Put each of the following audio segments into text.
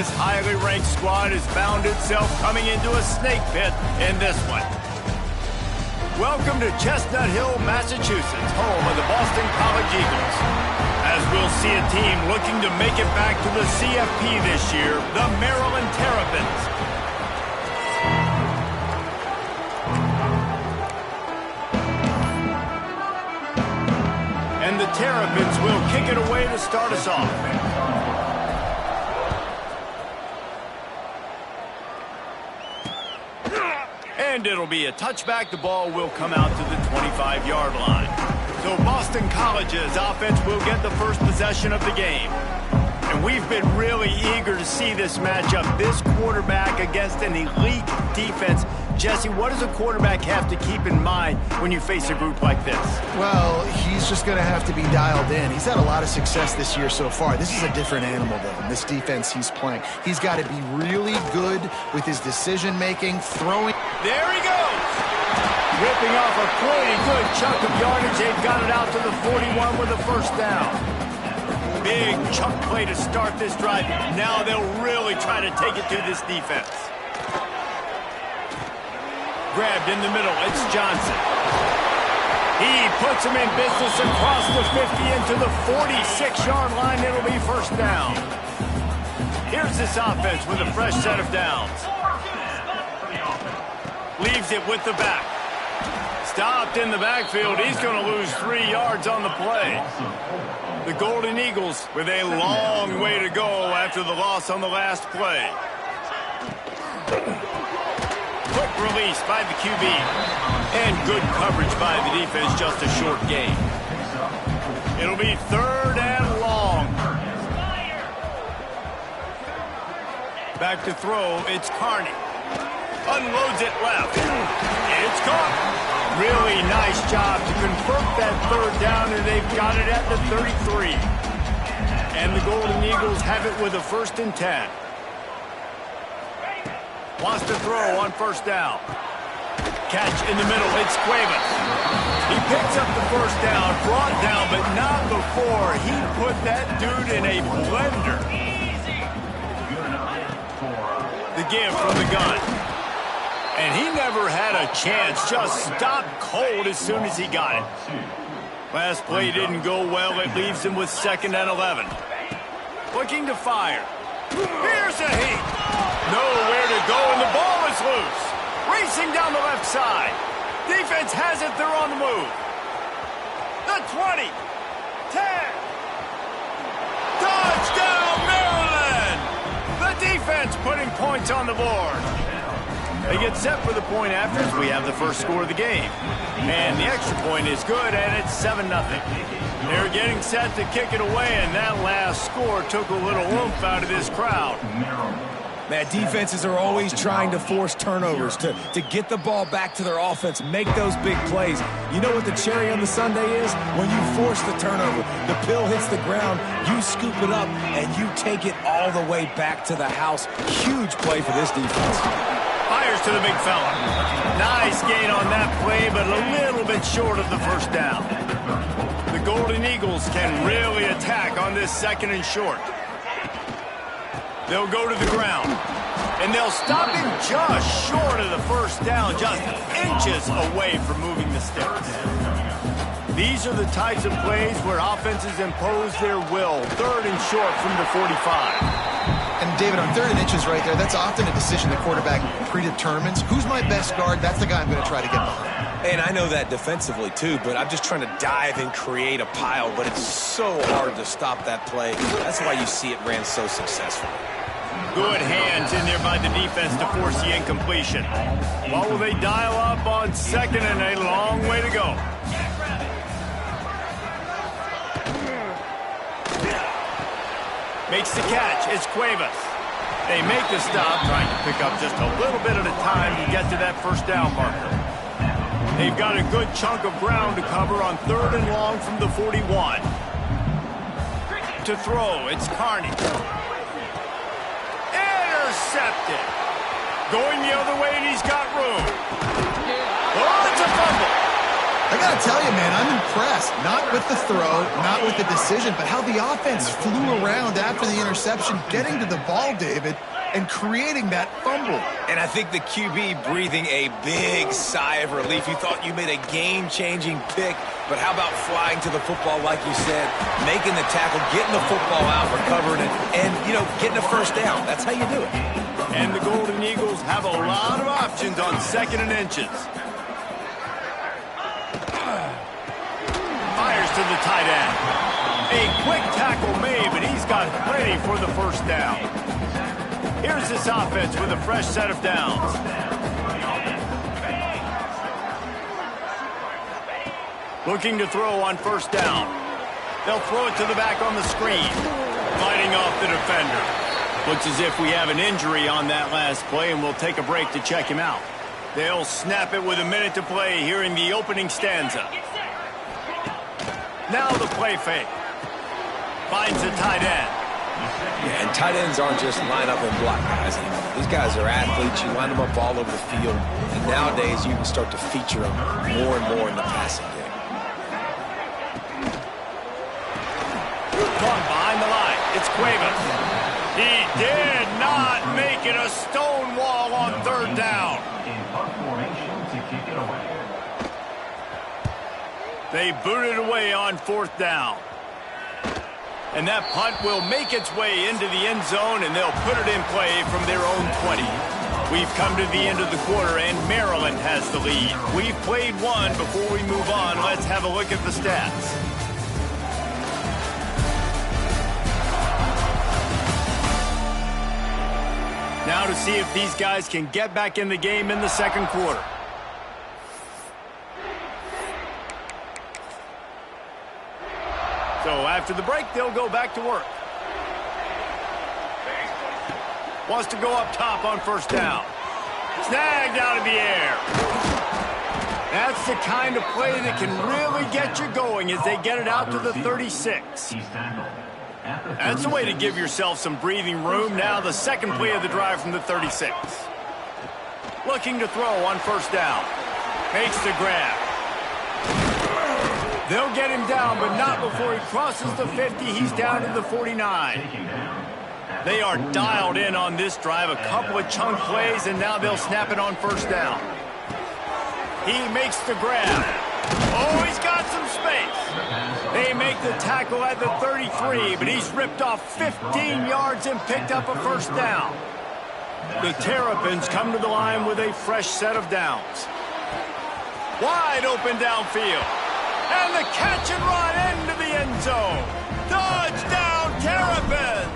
this highly ranked squad has found itself coming into a snake pit in this one. Welcome to Chestnut Hill, Massachusetts, home of the Boston College Eagles. As we'll see a team looking to make it back to the CFP this year, the Maryland Terrapins. And the Terrapins will kick it away to start us off. And it'll be a touchback. The ball will come out to the 25-yard line. So Boston College's offense will get the first possession of the game. And we've been really eager to see this matchup. This quarterback against an elite defense. Jesse, what does a quarterback have to keep in mind when you face a group like this? Well, he's just going to have to be dialed in. He's had a lot of success this year so far. This is a different animal, though, this defense he's playing. He's got to be really good with his decision-making, throwing. There he goes! Ripping off a pretty good chunk of yardage. They've got it out to the 41 with a first down. Big chunk play to start this drive. Now they'll really try to take it to this defense. Grabbed in the middle, it's Johnson. He puts him in business across the 50 into the 46-yard line. It'll be first down. Here's this offense with a fresh set of downs. Leaves it with the back. Stopped in the backfield. He's going to lose 3 yards on the play. The Golden Eagles with a long way to go after the loss on the last play. Quick release by the QB. And good coverage by the defense, just a short gain. It'll be third and long. Back to throw, it's Carney. Unloads it left. It's caught. Really nice job to convert that third down, and they've got it at the 33. And the Golden Eagles have it with a 1st and 10. Wants to throw on first down. Catch in the middle, it's Cuevas. He picks up the first down, brought down, but not before he put that dude in a blender. The give from the gun. And he never had a chance, just stopped cold as soon as he got it. Last play didn't go well, it leaves him with 2nd and 11. Looking to fire. Here's a heat. Nowhere to go, and the ball is loose. Racing down the left side. Defense has it, they're on the move. The 20. 10. Touchdown, Maryland! The defense putting points on the board. They get set for the point after as we have the first score of the game. And the extra point is good, and it's 7-0. They're getting set to kick it away, and that last score took a little oomph out of this crowd. Man, defenses are always trying to force turnovers to get the ball back to their offense, make those big plays. You know what the cherry on the sundae is? When you force the turnover, the pill hits the ground, you scoop it up, and you take it all the way back to the house. Huge play for this defense. Fires to the big fella. Nice gain on that play, but a little bit short of the first down. The Golden Eagles can really attack on this 2nd and short. They'll go to the ground, and they'll stop him just short of the first down, just inches away from moving the sticks. These are the types of plays where offenses impose their will. 3rd and short from the 45. And David, on 3rd and inches right there, that's often a decision the quarterback predetermines. Who's my best guard? That's the guy I'm going to try to get behind. And I know that defensively too, but I'm just trying to dive and create a pile, but it's so hard to stop that play. That's why you see it ran so successfully. Good hands in there by the defense to force the incompletion. What will they dial up on 2nd and a long way to go? Makes the catch, it's Cuevas. They make the stop, trying to pick up just a little bit at a time to get to that first down marker. They've got a good chunk of ground to cover on 3rd and long from the 41. To throw, it's Carney. Intercepted. Going the other way, and he's got room. Oh, it's a fumble. I got to tell you, man, I'm impressed. Not with the throw, not with the decision, but how the offense flew around after the interception, getting to the ball, David, and creating that fumble. And I think the QB breathing a big sigh of relief. You thought you made a game-changing pick, but how about flying to the football, like you said, making the tackle, getting the football out, recovering it, and, you know, getting a first down. That's how you do it. And the Golden Eagles have a lot of options on 2nd and inches. Fires to the tight end. A quick tackle made, but he's got plenty for the first down. Here's this offense with a fresh set of downs. Looking to throw on first down. They'll throw it to the back on the screen. Fighting off the defender. Looks as if we have an injury on that last play, and we'll take a break to check him out. They'll snap it with a minute to play here in the opening stanza. Now the play fake. Finds the tight end. Yeah, and tight ends aren't just line up and block guys anymore. These guys are athletes. You line them up all over the field. And nowadays, you can start to feature them more and more in the passing game. Caught behind the line. It's Cuevas. He did not make it a stone wall on 3rd down. They booted away on 4th down. And that punt will make its way into the end zone, and they'll put it in play from their own 20. We've come to the end of the quarter, and Maryland has the lead. We've played one. Before we move on, let's have a look at the stats. Now to see if these guys can get back in the game in the 2nd quarter. So after the break, they'll go back to work. Wants to go up top on first down. Snagged out of the air. That's the kind of play that can really get you going as they get it out to the 36. That's the way to give yourself some breathing room. Now the 2nd play of the drive from the 36. Looking to throw on first down. Makes the grab. They'll get him down, but not before he crosses the 50. He's down to the 49. They are dialed in on this drive. A couple of chunk plays, and now they'll snap it on first down. He makes the grab. Oh, he's got some space. They make the tackle at the 33, but he's ripped off 15 yards and picked up a first down. The Terrapins come to the line with a fresh set of downs. Wide open downfield. And the catch and run into the end zone. Touchdown, Terrapins!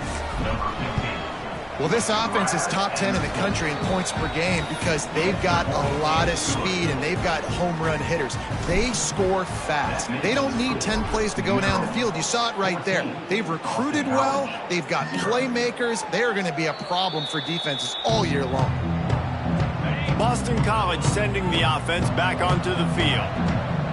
Well, this offense is top 10 in the country in points per game because they've got a lot of speed and they've got home run hitters. They score fast. They don't need 10 plays to go down the field. You saw it right there. They've recruited well. They've got playmakers. They are going to be a problem for defenses all year long. Boston College sending the offense back onto the field.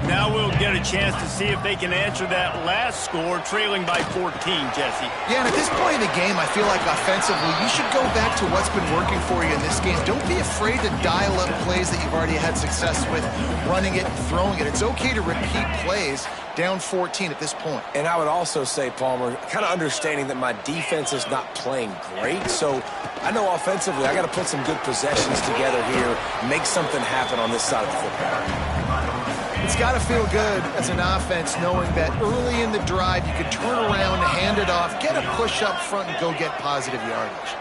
Now we'll get a chance to see if they can answer that last score, trailing by 14, Jesse. Yeah, and at this point in the game, I feel like offensively, you should go back to what's been working for you in this game. Don't be afraid to dial up plays that you've already had success with, running it and throwing it. It's okay to repeat plays down 14 at this point. And I would also say, Palmer, kind of understanding that my defense is not playing great, so I know offensively I got to put some good possessions together here, make something happen on this side of the football. It's got to feel good as an offense knowing that early in the drive you can turn around, hand it off, get a push up front, and go get positive yardage.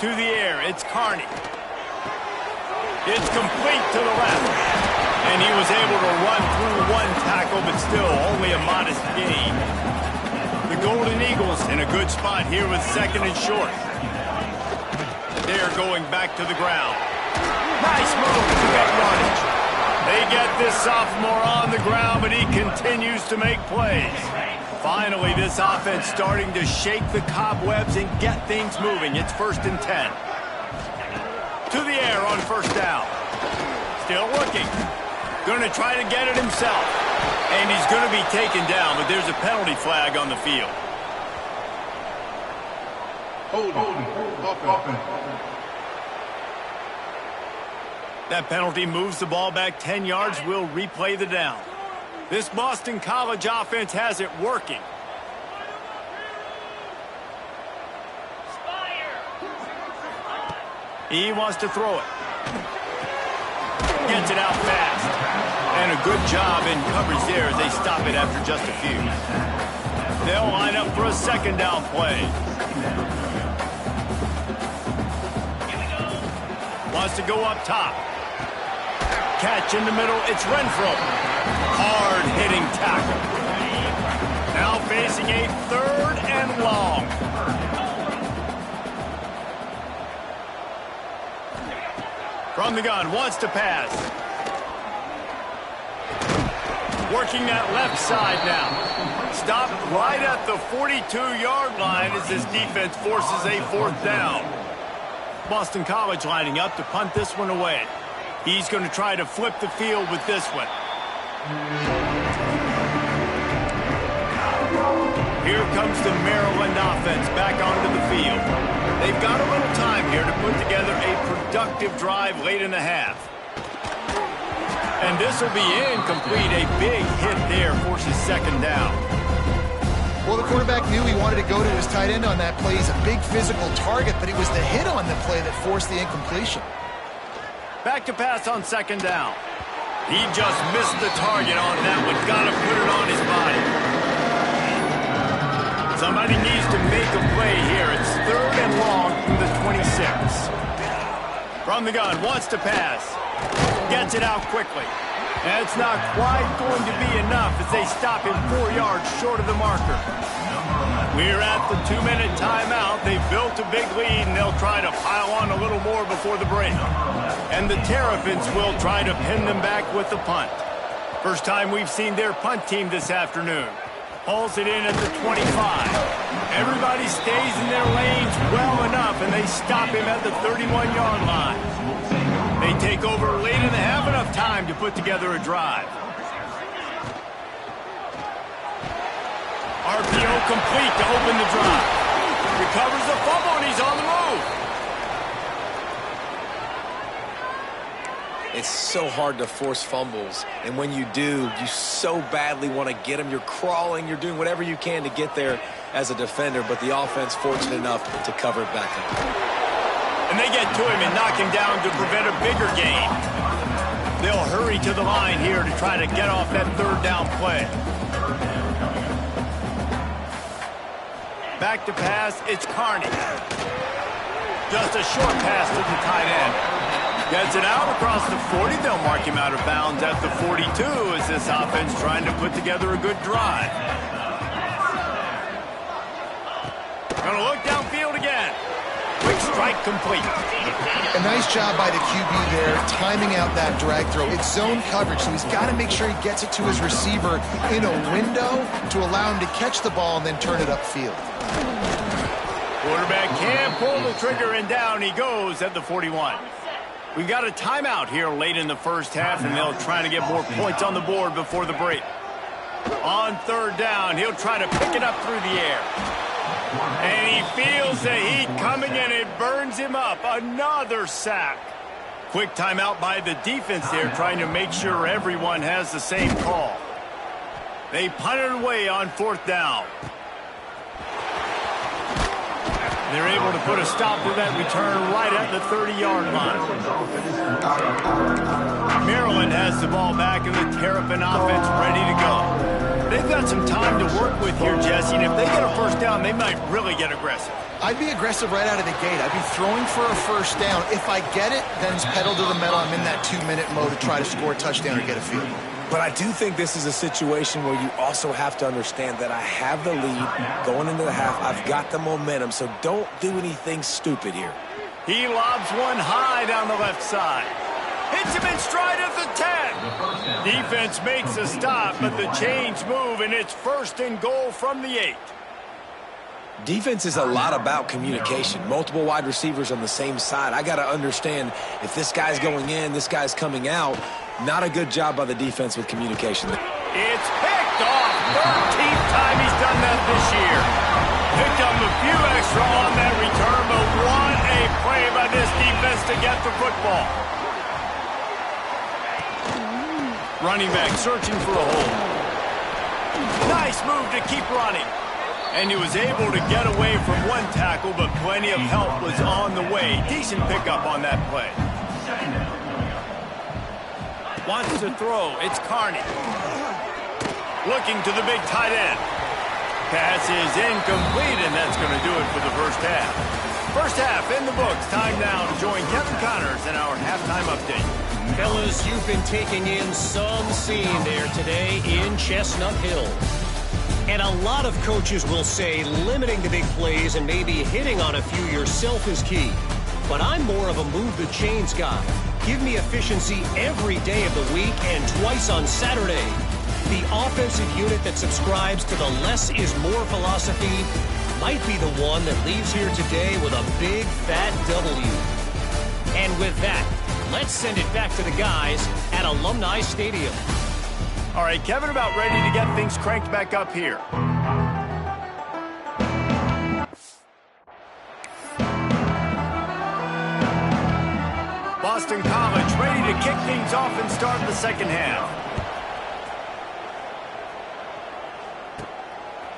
To the air, it's Carney. It's complete to the left. And he was able to run through one tackle, but still only a modest gain. The Golden Eagles in a good spot here with 2nd and short. They're going back to the ground. Nice move to get yardage. They get this sophomore on the ground, but he continues to make plays. Finally, this offense starting to shake the cobwebs and get things moving. It's 1st and 10. To the air on first down. Still looking. Going to try to get it himself. And he's going to be taken down, but there's a penalty flag on the field. That penalty moves the ball back 10 yards. We'll replay the down. This Boston College offense has it working. He wants to throw it. Gets it out fast. And a good job in coverage there as they stop it after just a few. They'll line up for a second down play. Wants to go up top. Catch in the middle. It's Renfro. Hard-hitting tackle. Now facing a 3rd and long. From the gun, wants to pass. Working that left side now. Stopped right at the 42-yard line as this defense forces a 4th down. Boston College lining up to punt this one away. He's going to try to flip the field with this one. Here comes the Maryland offense back onto the field. They've got a little time here to put together a productive drive late in the half. And this will be incomplete. A big hit there forces 2nd down. Well, the quarterback knew he wanted to go to his tight end on that play. He's a big physical target, but it was the hit on the play that forced the incompletion. Back to pass on 2nd down. He just missed the target on that one. Got to put it on his body. Somebody needs to make a play here. It's 3rd and long from the 26. From the gun, wants to pass. Gets it out quickly. That's not quite going to be enough as they stop him 4 yards short of the marker. We're at the 2-minute timeout. They've built a big lead, and they'll try to pile on a little more before the break. And the Terrapins will try to pin them back with the punt. First time we've seen their punt team this afternoon. Hauls it in at the 25. Everybody stays in their lanes well enough, and they stop him at the 31-yard line. They take over late in the half, enough time to put together a drive. RPO complete to open the drive. Recovers the fumble, and he's on the move. It's so hard to force fumbles, and when you do, you so badly want to get them. You're crawling, you're doing whatever you can to get there as a defender, but the offense fortunate enough to cover it back up. And they get to him and knock him down to prevent a bigger gain. They'll hurry to the line here to try to get off that 3rd down play. Back to pass, it's Carney. Just a short pass to the tight end. Gets it out across the 40. They'll mark him out of bounds at the 42 as this offense trying to put together a good drive. Gonna look downfield again. Quick strike complete. A nice job by the QB there, timing out that drag throw. It's zone coverage, so he's got to make sure he gets it to his receiver in a window to allow him to catch the ball and then turn it upfield. Quarterback can't pull the trigger, and down he goes at the 41. We've got a timeout here late in the first half, and they'll try to get more points on the board before the break. On 3rd down, he'll try to pick it up through the air. And he feels the heat coming, and it burns him up. Another sack. Quick timeout by the defense there, trying to make sure everyone has the same call. They punt it away on 4th down. They're able to put a stop to that return right at the 30-yard line. Maryland has the ball back, and the Terrapin offense ready to go. They've got some time to work with here, Jesse, and if they get a 1st down, they might really get aggressive. I'd be aggressive right out of the gate. I'd be throwing for a 1st down. If I get it, then it's pedal to the metal. I'm in that 2-minute mode to try to score a touchdown or get a field goal. But I do think this is a situation where you also have to understand that I have the lead going into the half. I've got the momentum, so don't do anything stupid here. He lobs one high down the left side. Hits him in stride at the 10. Defense makes a stop, but the chains move, and it's 1st and goal from the 8. Defense is a lot about communication. Multiple wide receivers on the same side. I got to understand if this guy's going in, this guy's coming out. Not a good job by the defense with communication. It's picked off. 13th time he's done that this year. Picked up a few extra on that return, but what a play by this defense to get the football. Running back searching for a hole. Nice move to keep running. And he was able to get away from one tackle, but plenty of help was on the way. Decent pickup on that play. Wants to throw. It's Carney. Looking to the big tight end. Pass is incomplete, and that's going to do it for the first half. First half in the books. Time now to join Kevin Connors in our halftime update. Fellas, you've been taking in some scene there today in Chestnut Hill. And a lot of coaches will say limiting the big plays and maybe hitting on a few yourself is key. But I'm more of a move the chains guy. Give me efficiency every day of the week and twice on Saturday. The offensive unit that subscribes to the less is more philosophy might be the one that leaves here today with a big fat W. And with that, let's send it back to the guys at Alumni Stadium. All right, Kevin, about ready to get things cranked back up here. Boston College ready to kick things off and start the second half.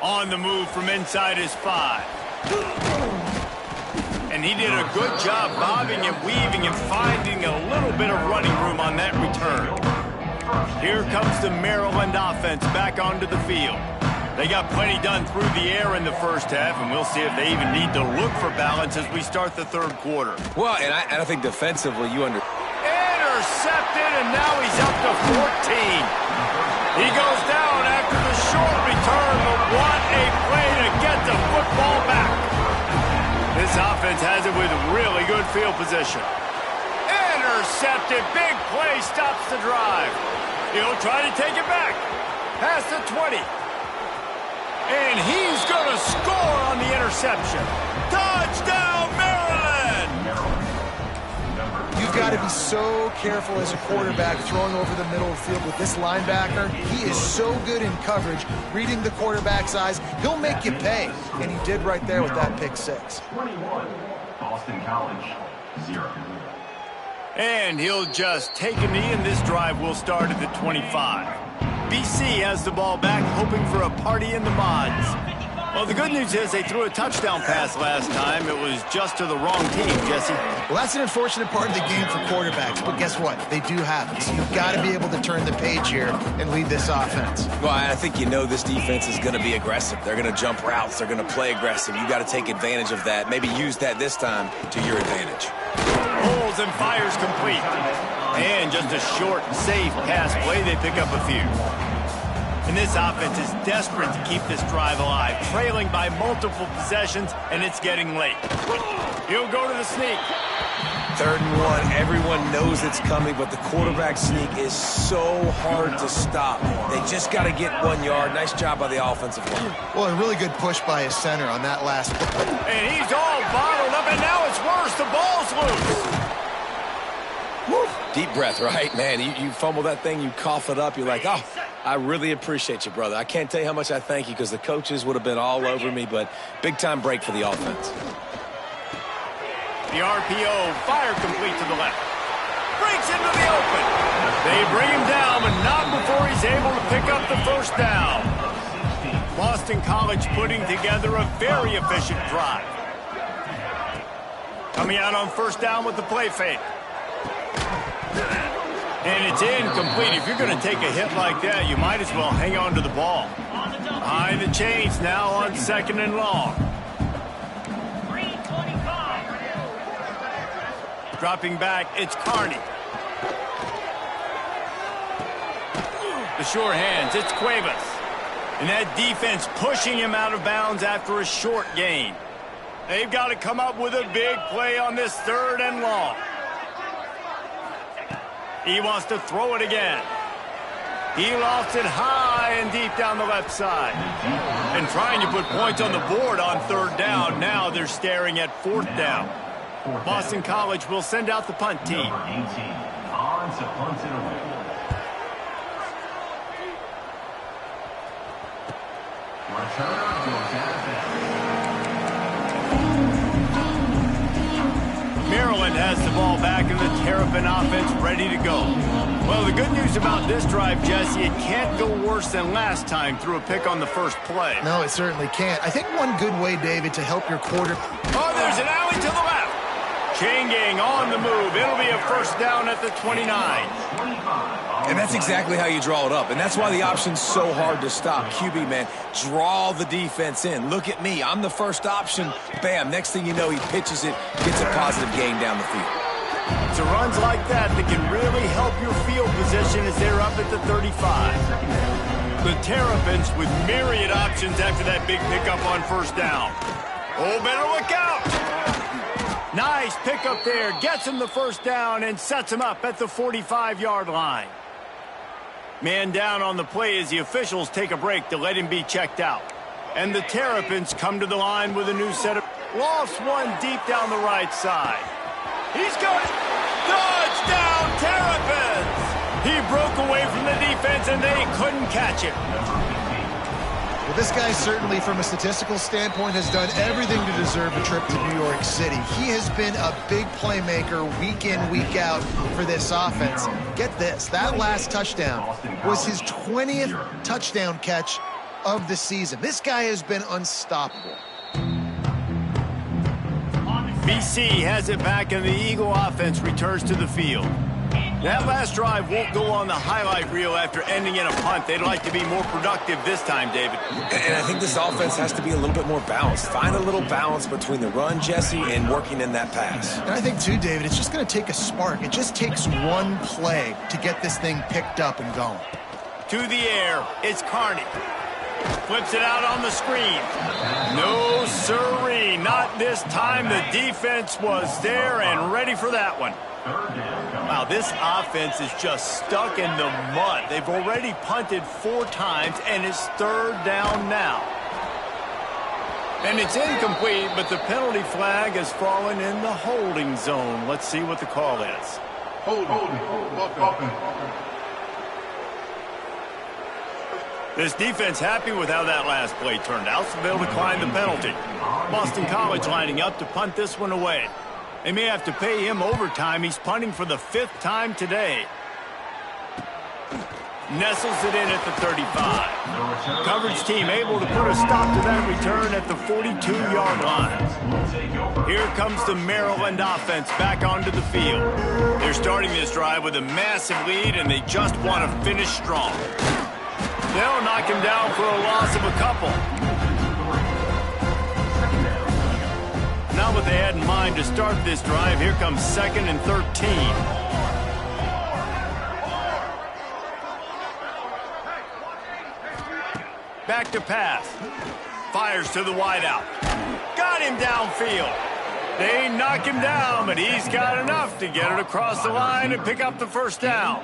On the move from inside his 5. And he did a good job bobbing and weaving and finding a little bit of running room on that return. Here comes the Maryland offense back onto the field. They got plenty done through the air in the first half, and we'll see if they even need to look for balance as we start the third quarter. Well, and I think defensively you Intercepted, and now he's up to 14. He goes down after the short return, but what a play to get the football back. This offense has it with really good field position. Intercepted, big play, stops the drive. He'll try to take it back. Past the 20. And he's going to score on the interception. Touchdown, Maryland! You've got to be so careful as a quarterback throwing over the middle of the field with this linebacker. He is so good in coverage, reading the quarterback's eyes. He'll make you pay, and he did right there with that pick 6. 21, Boston College, 0. And he'll just take a knee, and this drive will start at the 25. BC has the ball back, hoping for a party in the mods. Well, the good news is they threw a touchdown pass last time. It was just to the wrong team, Jesse. Well, that's an unfortunate part of the game for quarterbacks, but guess what? They do happen. So you've got to be able to turn the page here and lead this offense. Well, I think you know this defense is going to be aggressive. They're going to jump routes. They're going to play aggressive. You got to take advantage of that. Maybe use that this time to your advantage. Holds and fires complete. And just a short, safe pass play. They pick up a few. And this offense is desperate to keep this drive alive, trailing by multiple possessions, and it's getting late. He'll go to the sneak. 3rd and 1. Everyone knows it's coming, but the quarterback sneak is so hard to stop. They just got to get 1 yard. Nice job by the offensive line. Well, a really good push by his center on that last play. And he's all bottled up, and now it's worse. The ball's loose. Woo. Deep breath, right? Man, you fumble that thing, you cough it up, you're like, oh, I really appreciate you, brother. I can't tell you how much I thank you because the coaches would have been all over me, but big-time break for the offense. The RPO, fire complete to the left. Breaks into the open. They bring him down, but not before he's able to pick up the first down. Boston College putting together a very efficient drive. Coming out on first down with the play fake. And it's incomplete. If you're going to take a hit like that, you might as well hang on to the ball. Behind the chains now on 2nd and long. Dropping back, it's Carney. The sure hands, it's Cuevas. And that defense pushing him out of bounds after a short gain. They've got to come up with a big play on this 3rd and long. He wants to throw it again. He lost it high and deep down the left side. And trying to put points on the board on 3rd down. Now they're staring at 4th down. Boston College will send out the punt team. Number 18, on to punt it away. Returner goes out of bounds. Maryland has the ball back and the Terrapin offense ready to go. Well, the good news about this drive, Jesse, it can't go worse than last time through a pick on the first play. No, it certainly can't. I think one good way, David, to help your quarter... Oh, there's an alley to the left. Chain gang on the move. It'll be a first down at the 29. And that's exactly how you draw it up. And that's why the option's so hard to stop. QB, man, draw the defense in. Look at me. I'm the first option. Bam. Next thing you know, he pitches it, gets a positive gain down the field. It's runs like that that can really help your field position as they're up at the 35. The Terrapins with myriad options after that big pickup on first down. Oh, better look out. Nice pickup there. Gets him the first down and sets him up at the 45-yard line. Man down on the play as the officials take a break to let him be checked out. And the Terrapins come to the line with a new set of... Lost one deep down the right side. He's got it. Touchdown, Terrapins! He broke away from the defense and they couldn't catch him. Well, this guy certainly, from a statistical standpoint, has done everything to deserve a trip to New York City. He has been a big playmaker week in, week out for this offense. Get this, that last touchdown was his 20th touchdown catch of the season. This guy has been unstoppable. BC has it back and the Eagle offense returns to the field. That last drive won't go on the highlight reel after ending in a punt. They'd like to be more productive this time, David. And I think this offense has to be a little bit more balanced. Find a little balance between the run, Jesse, and working in that pass. And I think, too, David, it's just going to take a spark. It just takes one play to get this thing picked up and going. To the air, it's Carney. Flips it out on the screen. No sirree, not this time. The defense was there and ready for that one. Wow, this offense is just stuck in the mud. They've already punted 4 times, and it's third down now. And it's incomplete, but the penalty flag has fallen in the holding zone. Let's see what the call is. Holding. This defense happy with how that last play turned out, so they'll decline the penalty. Boston College lining up to punt this one away. They may have to pay him overtime. He's punting for the 5th time today. Nestles it in at the 35. Coverage team able to put a stop to that return at the 42-yard line. Here comes the Maryland offense back onto the field. They're starting this drive with a massive lead, and they just want to finish strong. They'll knock him down for a loss of a couple. Not what they had in mind to start this drive. Here comes 2nd and 13. Back to pass. Fires to the wideout. Got him downfield. They knock him down, but he's got enough to get it across the line and pick up the first down.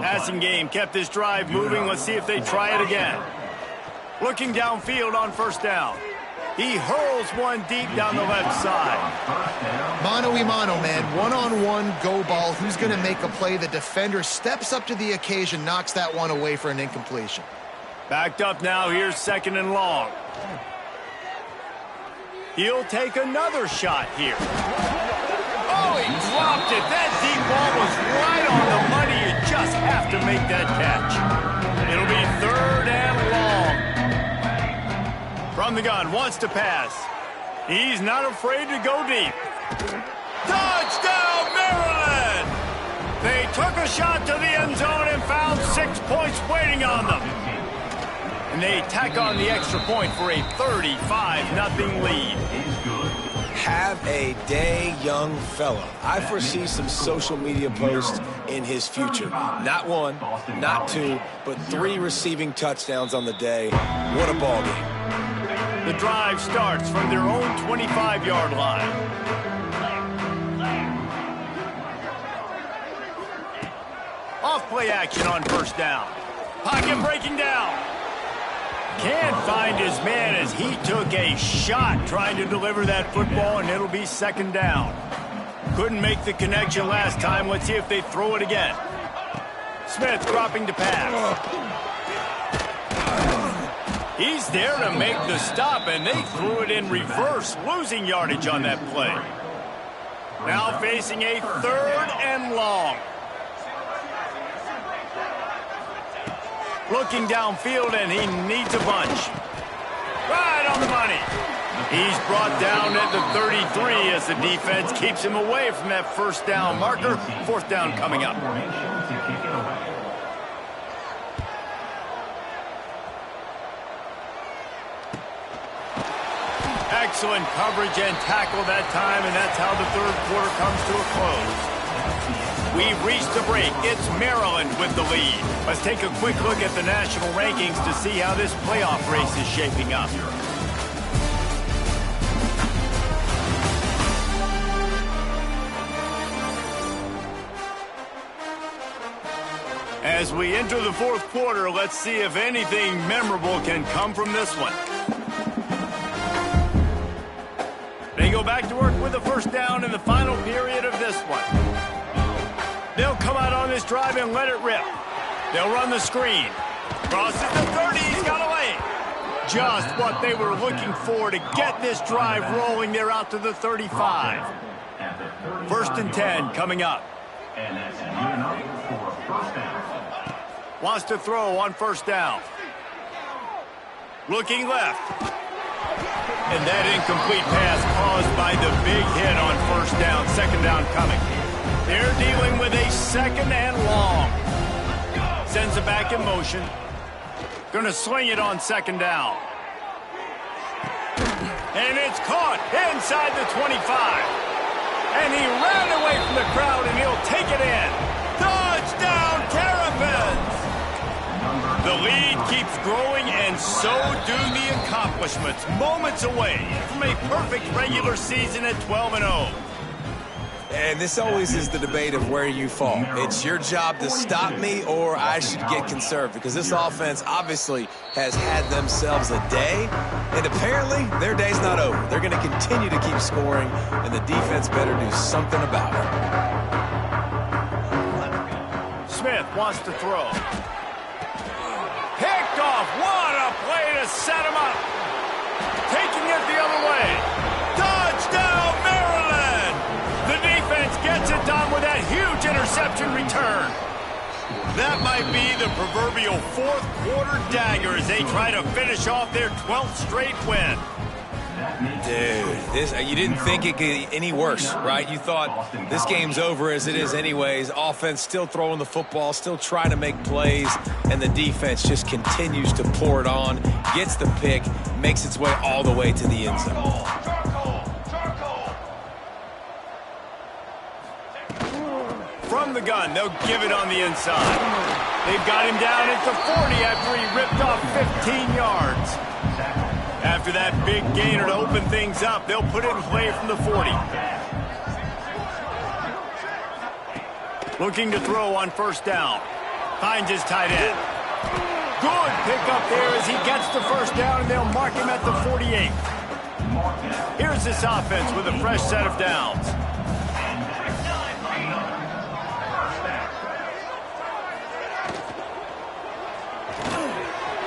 Passing game kept this drive moving. Let's see if they try it again. Looking downfield on first down. He hurls one deep down the left side. Mano-a-mano, man. One-on-one go ball. Who's going to make a play? The defender steps up to the occasion, knocks that one away for an incompletion. Backed up now. Here's 2nd and long. He'll take another shot here. Oh, he dropped it. That deep ball was right on the money. You just have to make that catch. It'll be 3rd and long. From the gun, wants to pass. He's not afraid to go deep. Touchdown, Maryland! They took a shot to the end zone and found 6 points waiting on them. And they tack on the extra point for a 35-0 lead. Have a day, young fella. I foresee some social media posts in his future. Not 1, not 2, but 3 receiving touchdowns on the day. What a ball game. The drive starts from their own 25-yard line. Off play action on first down. Pocket breaking down. Can't find his man as he took a shot trying to deliver that football, and it'll be 2nd down. Couldn't make the connection last time. Let's see if they throw it again. Smith dropping to pass. He's there to make the stop, and they threw it in reverse, losing yardage on that play. Now facing a 3rd and long. Looking downfield, and he needs a bunch. Right on the money. He's brought down at the 33 as the defense keeps him away from that 1st down marker. 4th down coming up. Excellent coverage and tackle that time, and that's how the 3rd quarter comes to a close. We've reached the break. It's Maryland with the lead. Let's take a quick look at the national rankings to see how this playoff race is shaping up. As we enter the 4th quarter, let's see if anything memorable can come from this one. They go back to work with a 1st down in the final period of this one. They'll come out on this drive and let it rip. They'll run the screen. Crosses the 30. He's got away. Just what they were looking for to get this drive rolling. They're out to the 35. 1st and 10 coming up. And that's good enough for a 1st down. Wants to throw on 1st down. Looking left. And that incomplete pass caused by the big hit on 1st down. 2nd down coming. They're dealing with a 2nd and long. Sends it back in motion. Going to swing it on 2nd down. And it's caught inside the 25. And he ran away from the crowd, and he'll take it in. Touchdown, Terrapins! The lead keeps growing, and so do the accomplishments. Moments away from a perfect regular season at 12-0. And this always is the debate of where you fall. It's your job to stop me, or I should get conserved, because this offense obviously has had themselves a day, and apparently their day's not over. They're going to continue to keep scoring, and the defense better do something about it. Smith wants to throw. Picked off. What a play to set him up. Taking it the other way. Touchdown, Maryland! The defense gets it done with that huge interception return. That might be the proverbial 4th quarter dagger as they try to finish off their 12th straight win. Dude, you didn't think it could get any worse, right? You thought this game's over as it is anyways. Offense still throwing the football, still trying to make plays, and the defense just continues to pour it on, gets the pick, makes its way all the way to the end zone. From the gun, they'll give it on the inside. They've got him down at the 40 after he ripped off 15 yards. After that big gainer to open things up, they'll put it in play from the 40. Looking to throw on 1st down. Finds his tight end. Good pickup there as he gets the 1st down, and they'll mark him at the 48. Here's this offense with a fresh set of downs.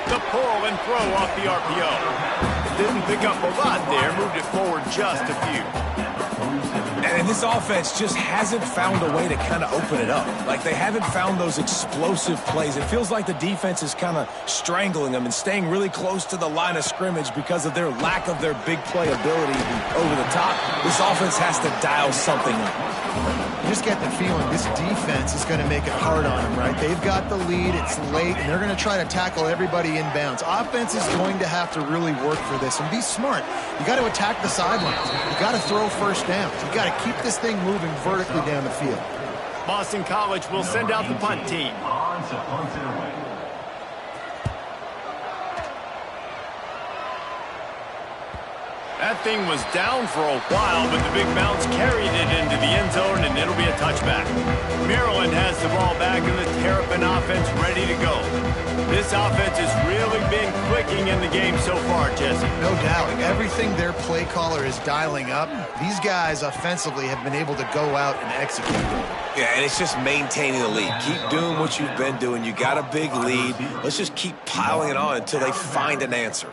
The pull and throw off the RPO. Didn't pick up a lot there, moved it forward just a few. And this offense just hasn't found a way to kind of open it up. Like, they haven't found those explosive plays. It feels like the defense is kind of strangling them and staying really close to the line of scrimmage because of their lack of their big play ability over the top. This offense has to dial something up. You just get the feeling this defense is going to make it hard on them, right? They've got the lead, it's late, and they're going to try to tackle everybody inbounds. Offense is going to have to really work for this and be smart. You got to attack the sidelines. You got to throw 1st downs. You got to keep this thing moving vertically down the field. Boston College will send out the punt team. On to punt it away. That thing was down for a while, but the big bounce carried it into the end zone, and it'll be a touchback. Maryland has the ball back, and the Terrapin offense ready to go. This offense has really been clicking in the game so far, Jesse. No doubt. Everything their play caller is dialing up, these guys offensively have been able to go out and execute. Yeah, and it's just maintaining the lead. Keep doing what you've been doing. You got a big lead. Let's just keep piling it on until they find an answer.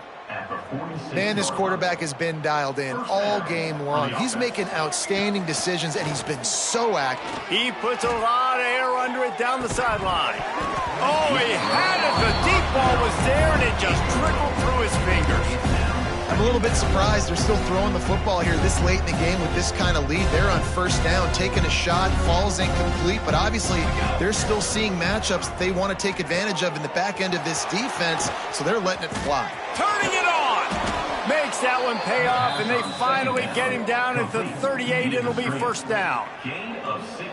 Man, this quarterback has been dialed in all game long. He's making outstanding decisions, and he's been so active. He puts a lot of air under it down the sideline. Oh, he had it. The deep ball was there, and it just trickled through his fingers. I'm a little bit surprised they're still throwing the football here this late in the game with this kind of lead. They're on first down, taking a shot, falls incomplete, but obviously they're still seeing matchups that they want to take advantage of in the back end of this defense, so they're letting it fly. Turning it on. Makes that one pay off, and they finally get him down at the 38. It'll be first down.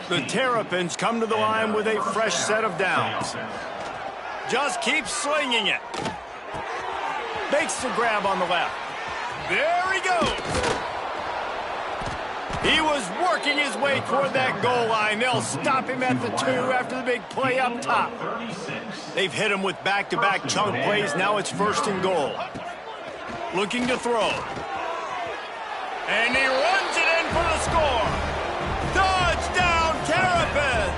The Terrapins come to the line with a fresh set of downs. Just keep slinging it. Makes the grab on the left. There he goes. He was working his way toward that goal line. They'll stop him at the 2 after the big play up top. They've hit him with back-to-back chunk plays. Now it's first and goal. Looking to throw. And he runs it in for the score. Touchdown, Terrapins!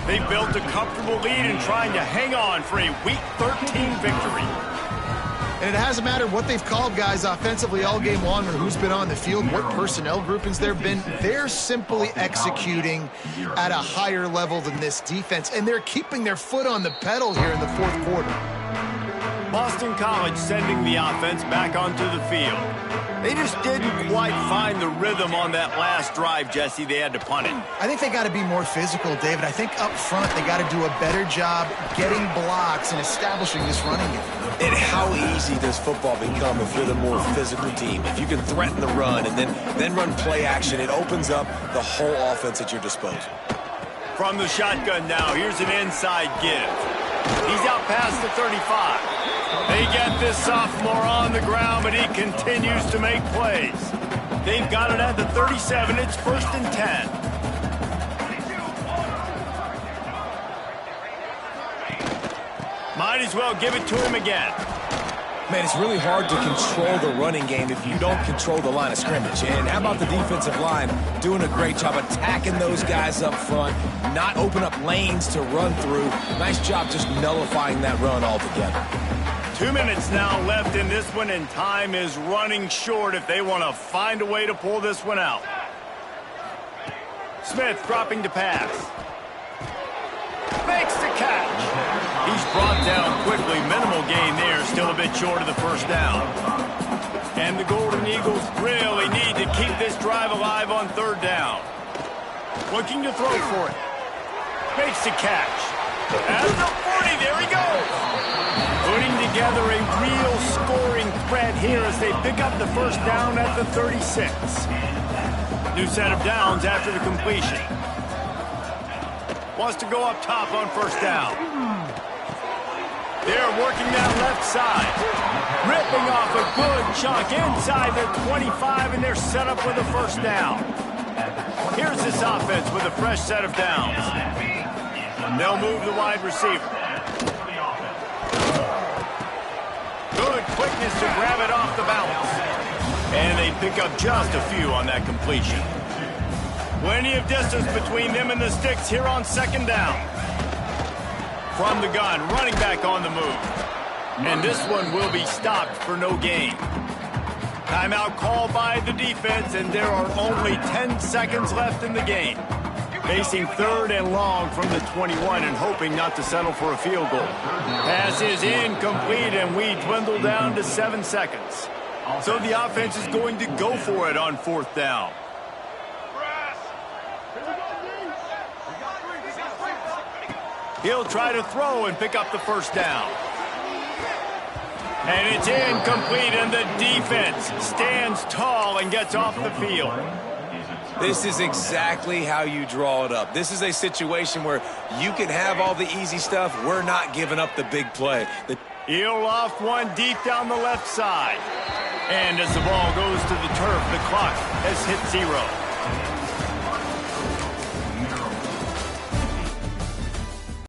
They built a comfortable lead and trying to hang on for a Week 13 victory. And it hasn't mattered what they've called guys offensively all game long or who's been on the field, what personnel groupings there have been. They're simply executing at a higher level than this defense, and they're keeping their foot on the pedal here in the fourth quarter. Boston College sending the offense back onto the field. They just didn't quite find the rhythm on that last drive, Jesse. They had to punt it. I think they got to be more physical, David. I think up front they got to do a better job getting blocks and establishing this running game. And how easy does football become if you're the more physical team? If you can threaten the run and then run play action, it opens up the whole offense at your disposal. From the shotgun now, here's an inside give. He's out past the 35. They get this sophomore on the ground, but he continues to make plays. They've got it at the 37. It's first and 10. Might as well give it to him again. Man, it's really hard to control the running game if you don't control the line of scrimmage. And how about the defensive line doing a great job attacking those guys up front, not open up lanes to run through. Nice job just nullifying that run altogether. 2 minutes now left in this one, and time is running short if they want to find a way to pull this one out. Smith dropping to pass. Makes the catch. He's brought down quickly. Minimal gain there. Still a bit short of the first down. And the Golden Eagles really need to keep this drive alive on third down. Looking to throw for it. Makes the catch. At the 40, there he goes. Putting together a real scoring threat here as they pick up the first down at the 36. New set of downs after the completion. Wants to go up top on first down. They're working that left side. Ripping off a good chunk inside the 25, and they're set up with a first down. Here's this offense with a fresh set of downs. They'll move the wide receiver. Good quickness to grab it off the bounce. And they pick up just a few on that completion. Plenty of distance between them and the sticks here on second down. From the gun, running back on the move. And this one will be stopped for no gain. Timeout called by the defense, and there are only 10 seconds left in the game. Facing third and long from the 21 and hoping not to settle for a field goal. Pass is incomplete, and we dwindle down to 7 seconds. So the offense is going to go for it on fourth down. He'll try to throw and pick up the first down. And it's incomplete, and the defense stands tall and gets off the field. This is exactly how you draw it up. This is a situation where you can have all the easy stuff. We're not giving up the big play. He'll loft one deep down the left side. And as the ball goes to the turf, the clock has hit 0.